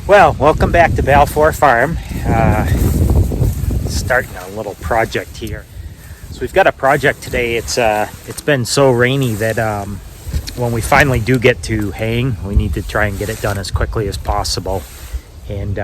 Well, welcome back to Balfour Farm. Starting a little project here. So we've got a project today. It's been so rainy that when we finally do get to haying, we need to try and get it done as quickly as possible. And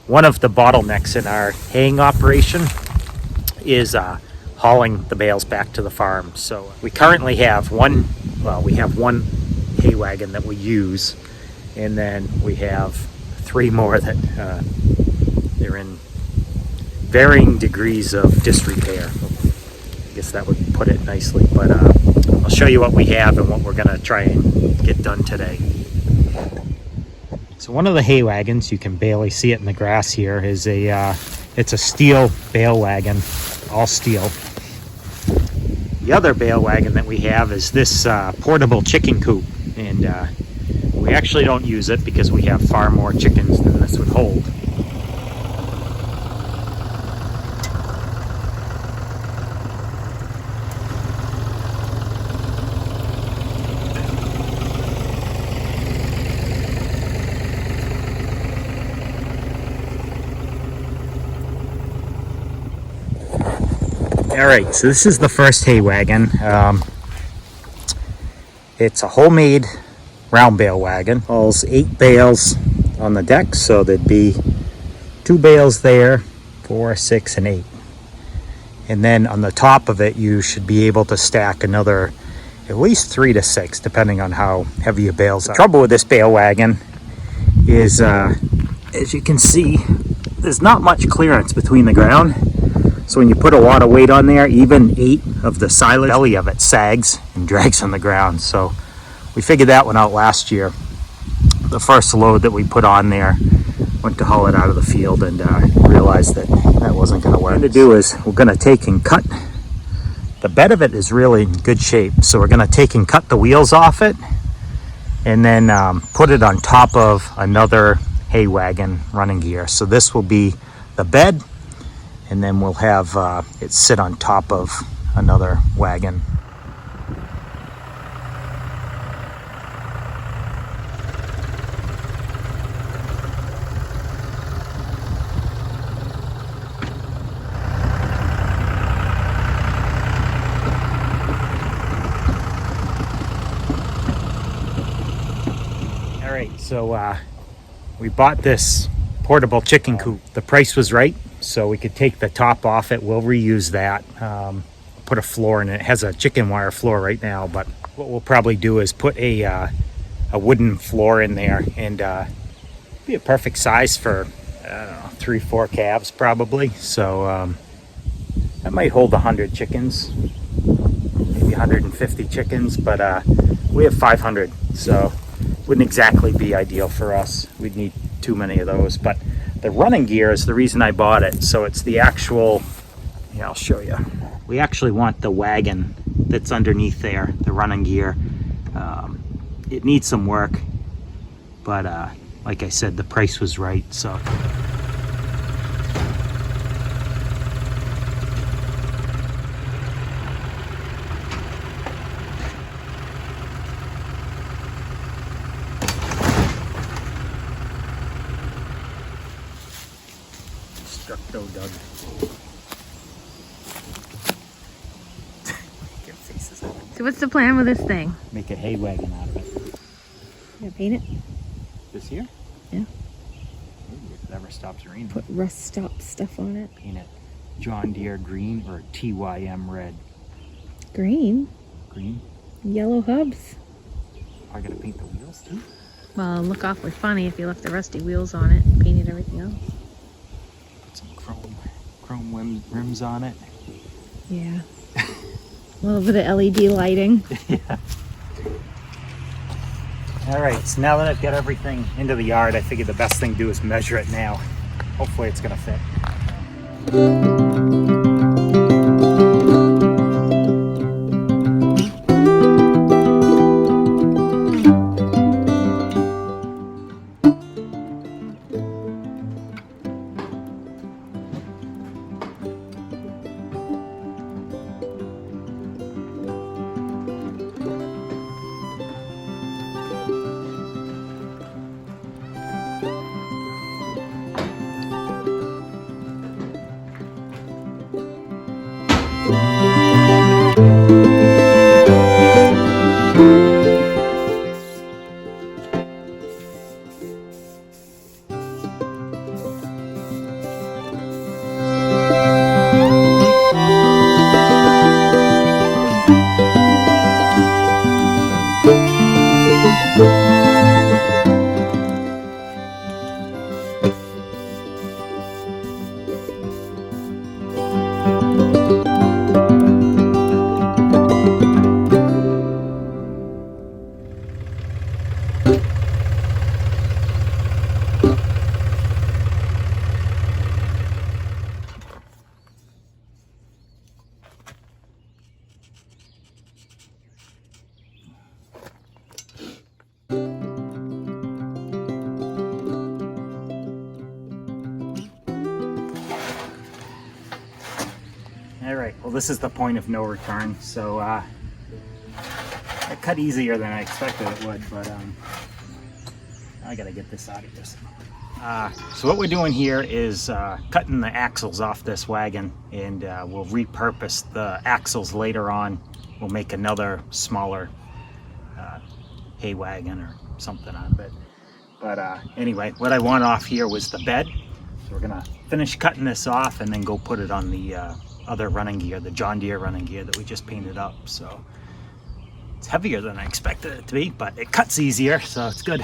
one of the bottlenecks in our haying operation is hauling the bales back to the farm. So we currently have one hay wagon that we use, and then we have 3 more that they're in varying degrees of disrepair. I guess that would put it nicely, but I'll show you what we have and what we're gonna try and get done today. So one of the hay wagons, you can barely see it in the grass here, is it's a steel bale wagon, all steel. The other bale wagon that we have is this portable chicken coop, and we actually don't use it because we have far more chickens than this would hold. Alright, so this is the first hay wagon. It's a homemade round bale wagon. Hauls 8 bales on the deck, so there'd be 2 bales there, 4, 6, and 8. And then on the top of it, you should be able to stack another at least 3 to 6, depending on how heavy your bales are. The trouble with this bale wagon is, as you can see, there's not much clearance between the ground. So when you put a lot of weight on there, even 8 of the silage belly of it sags and drags on the ground. So we figured that one out last year. The first load that we put on there, went to haul it out of the field, and realized that that wasn't going to work. What we're going to do is we're going to take and cut. The bed of it is really in good shape, so we're going to take and cut the wheels off it, and then put it on top of another hay wagon running gear. So this will be the bed, and then we'll have it sit on top of another wagon. All right, so we bought this portable chicken coop. The price was right, so we could take the top off it. We'll reuse that, put a floor in it. It has a chicken wire floor right now, but what we'll probably do is put a wooden floor in there, and be a perfect size for, I don't know, 3-4 calves probably. So that might hold 100 chickens, maybe 150 chickens, but we have 500, so wouldn't exactly be ideal for us. We'd need too many of those. But the running gear is the reason I bought it. So it's the actual, yeah, I'll show you. We actually want the wagon that's underneath there, the running gear. It needs some work, but like I said, the price was right, so. Doug. Get faces out. So what's the plan with this thing? Make a hay wagon out of it. Yeah, paint it? This here? Yeah. Ooh, if it ever stops raining. Put rust stop stuff on it. Paint it John Deere green or TYM red. Green? Green? Yellow hubs. I gotta paint the wheels too? Well, it'll look awfully funny if you left the rusty wheels on it and painted everything else. Chrome rims on it. Yeah. A little bit of LED lighting. Yeah. All right, so now that I've got everything into the yard, I figured the best thing to do is measure it now. Hopefully it's gonna fit. Well, this is the point of no return, so it cut easier than I expected it would, but I gotta get this out of here. So what we're doing here is cutting the axles off this wagon, and we'll repurpose the axles later on. We'll make another smaller hay wagon or something out of it. But anyway, what I want off here was the bed. So we're gonna finish cutting this off and then go put it on the other running gear, the John Deere running gear that we just painted up. So it's heavier than I expected it to be, but it cuts easier, so it's good.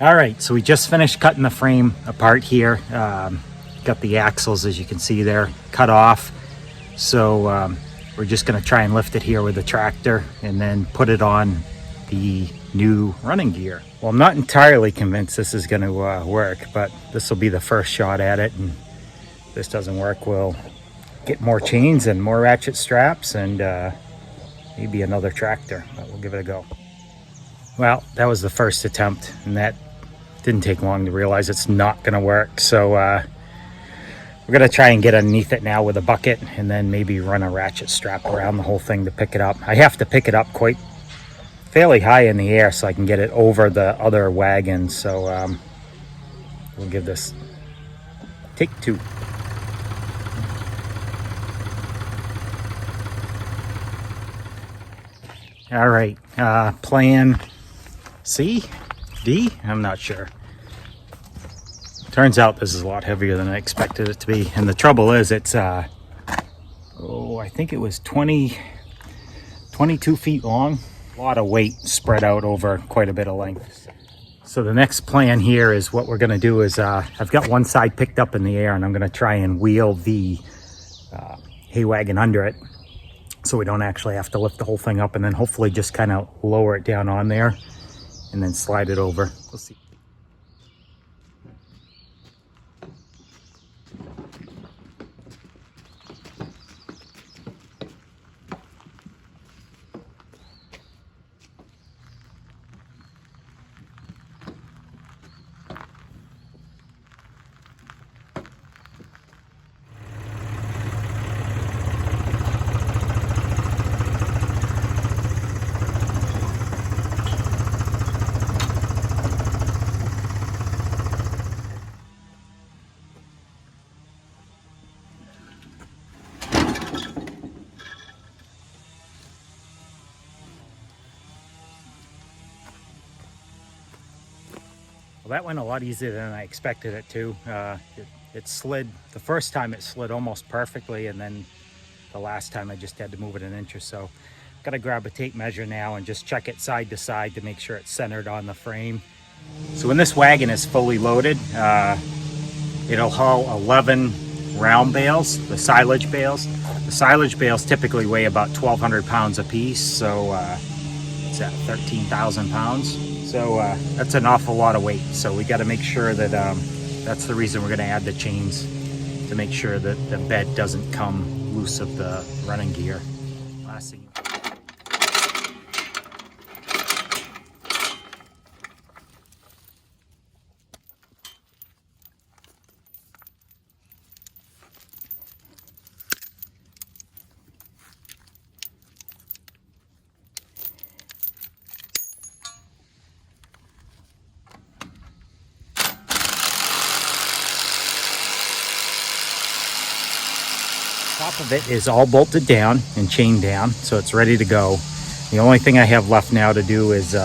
All right, so we just finished cutting the frame apart here. Got the axles, as you can see there, cut off. So we're just gonna try and lift it here with the tractor and then put it on the new running gear. Well, I'm not entirely convinced this is gonna work, but this will be the first shot at it. And if this doesn't work, we'll get more chains and more ratchet straps and maybe another tractor, but we'll give it a go. Well, that was the first attempt, and that didn't take long to realize it's not going to work. So we're going to try and get underneath it now with a bucket and then maybe run a ratchet strap around the whole thing to pick it up. I have to pick it up fairly high in the air so I can get it over the other wagon. So we'll give this take two. All right, plan C, D, I'm not sure. Turns out this is a lot heavier than I expected it to be. And the trouble is it's, I think it was 22 feet long. A lot of weight spread out over quite a bit of length. So the next plan here is what we're gonna do is, I've got one side picked up in the air and I'm gonna try and wheel the hay wagon under it, so we don't actually have to lift the whole thing up, and then hopefully just kind of lower it down on there and then slide it over. We'll see. Well, that went a lot easier than I expected it to. It slid, the first time it slid almost perfectly, and then the last time I just had to move it an inch or so. Gotta grab a tape measure now and just check it side to side to make sure it's centered on the frame. So when this wagon is fully loaded, it'll haul 11 round bales, the silage bales. The silage bales typically weigh about 1,200 pounds a piece, so it's at 13,000 pounds. So that's an awful lot of weight. So we got to make sure that that's the reason we're going to add the chains, to make sure that the bed doesn't come loose of the running gear. Last thing. Top of it is all bolted down and chained down, so it's ready to go. The only thing I have left now to do is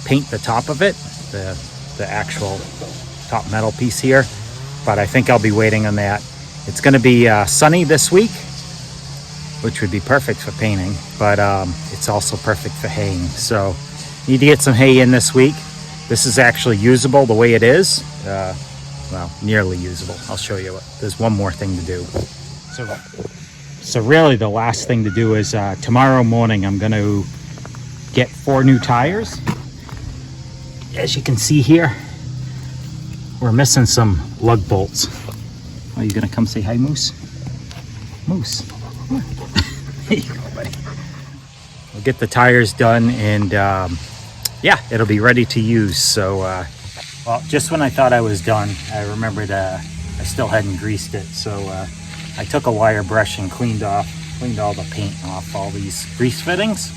paint the top of it, the actual top metal piece here, but I think I'll be waiting on that. It's going to be sunny this week, which would be perfect for painting, but it's also perfect for haying. So need to get some hay in this week. This is actually usable the way it is. Well, nearly usable. I'll show you what. There's one more thing to do. So really the last thing to do is tomorrow morning I'm going to get 4 new tires. As you can see here, we're missing some lug bolts. Are you going to come say hi, Moose? Moose. There you go, buddy. We'll get the tires done, and yeah, it'll be ready to use. So well, just when I thought I was done, I remembered I still hadn't greased it. So I took a wire brush and cleaned all the paint off all these grease fittings,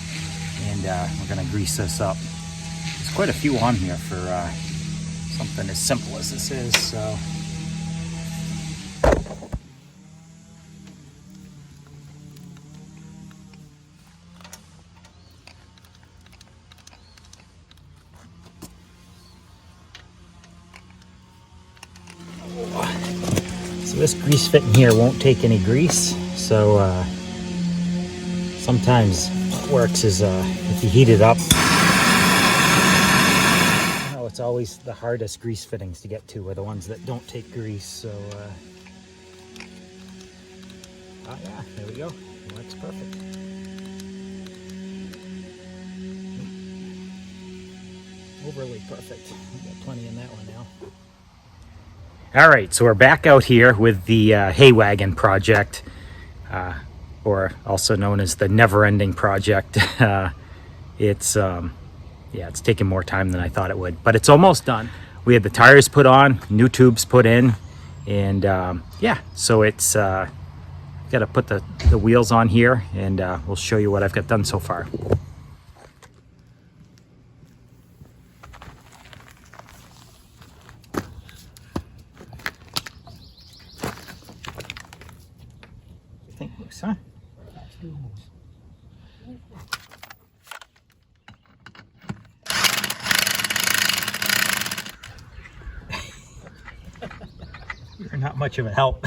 and we're gonna grease this up. There's quite a few on here for something as simple as this is. So this grease fit in here won't take any grease, so sometimes what works is if you heat it up. You know, it's always the hardest grease fittings to get to are the ones that don't take grease. So oh yeah, there we go. It works perfect. Overly perfect. We got plenty in that one now. All right, so we're back out here with the hay wagon project, or also known as the never-ending project. It's taking more time than I thought it would, but it's almost done. We had the tires put on, new tubes put in, and yeah, so it's got to put the wheels on here, and we'll show you what I've got done so far. Huh? You're not much of a help.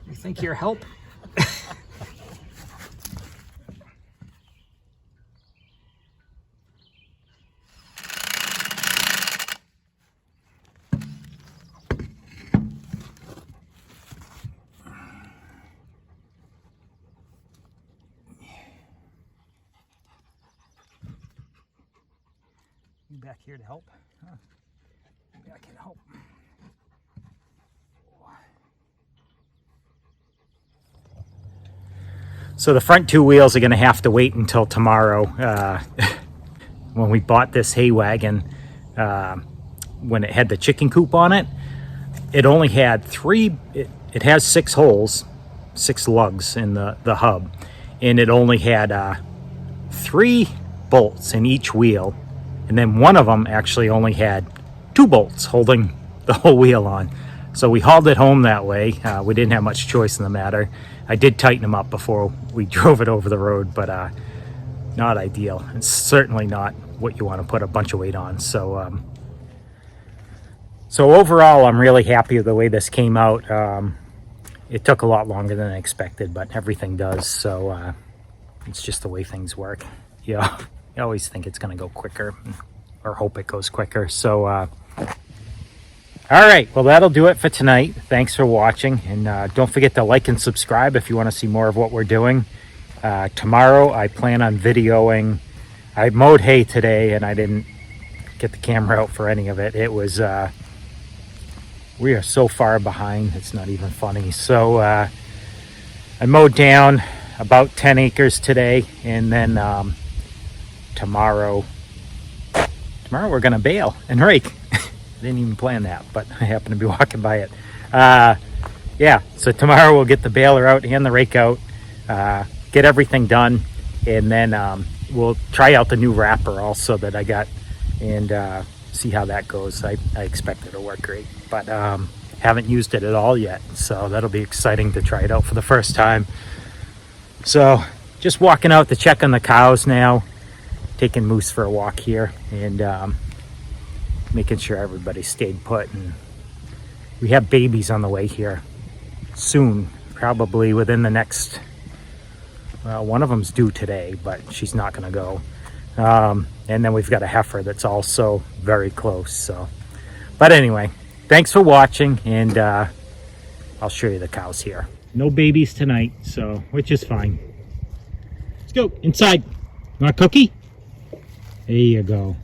You think you're help? Back here to help. Huh. Maybe I can help. So the front two wheels are going to have to wait until tomorrow. When we bought this hay wagon, when it had the chicken coop on it, it only had it has 6 holes, 6 lugs in the hub, and it only had 3 bolts in each wheel. And then one of them actually only had 2 bolts holding the whole wheel on. So we hauled it home that way. We didn't have much choice in the matter. I did tighten them up before we drove it over the road, but not ideal. It's certainly not what you want to put a bunch of weight on. So overall, I'm really happy with the way this came out. It took a lot longer than I expected, but everything does. So it's just the way things work. Yeah. I always think it's going to go quicker, or hope it goes quicker. So, all right, well, that'll do it for tonight. Thanks for watching, and don't forget to like and subscribe if you want to see more of what we're doing. Tomorrow, I plan on videoing. I mowed hay today, and I didn't get the camera out for any of it. It was, we are so far behind, it's not even funny. So, I mowed down about 10 acres today, and then tomorrow we're gonna bale and rake. Didn't even plan that, but I happened to be walking by it. Yeah, so tomorrow we'll get the baler out and the rake out, get everything done, and then we'll try out the new wrapper also that I got, and see how that goes. I expect it'll work great, but haven't used it at all yet, so that'll be exciting to try it out for the first time. So just walking out to check on the cows now, taking Moose for a walk here, and making sure everybody stayed put. And we have babies on the way here soon, probably within the next, well, one of them's due today, but she's not going to go. And then we've got a heifer that's also very close. So, but anyway, thanks for watching, and I'll show you the cows here. No babies tonight, so, which is fine. Let's go inside. Want a cookie? There you go.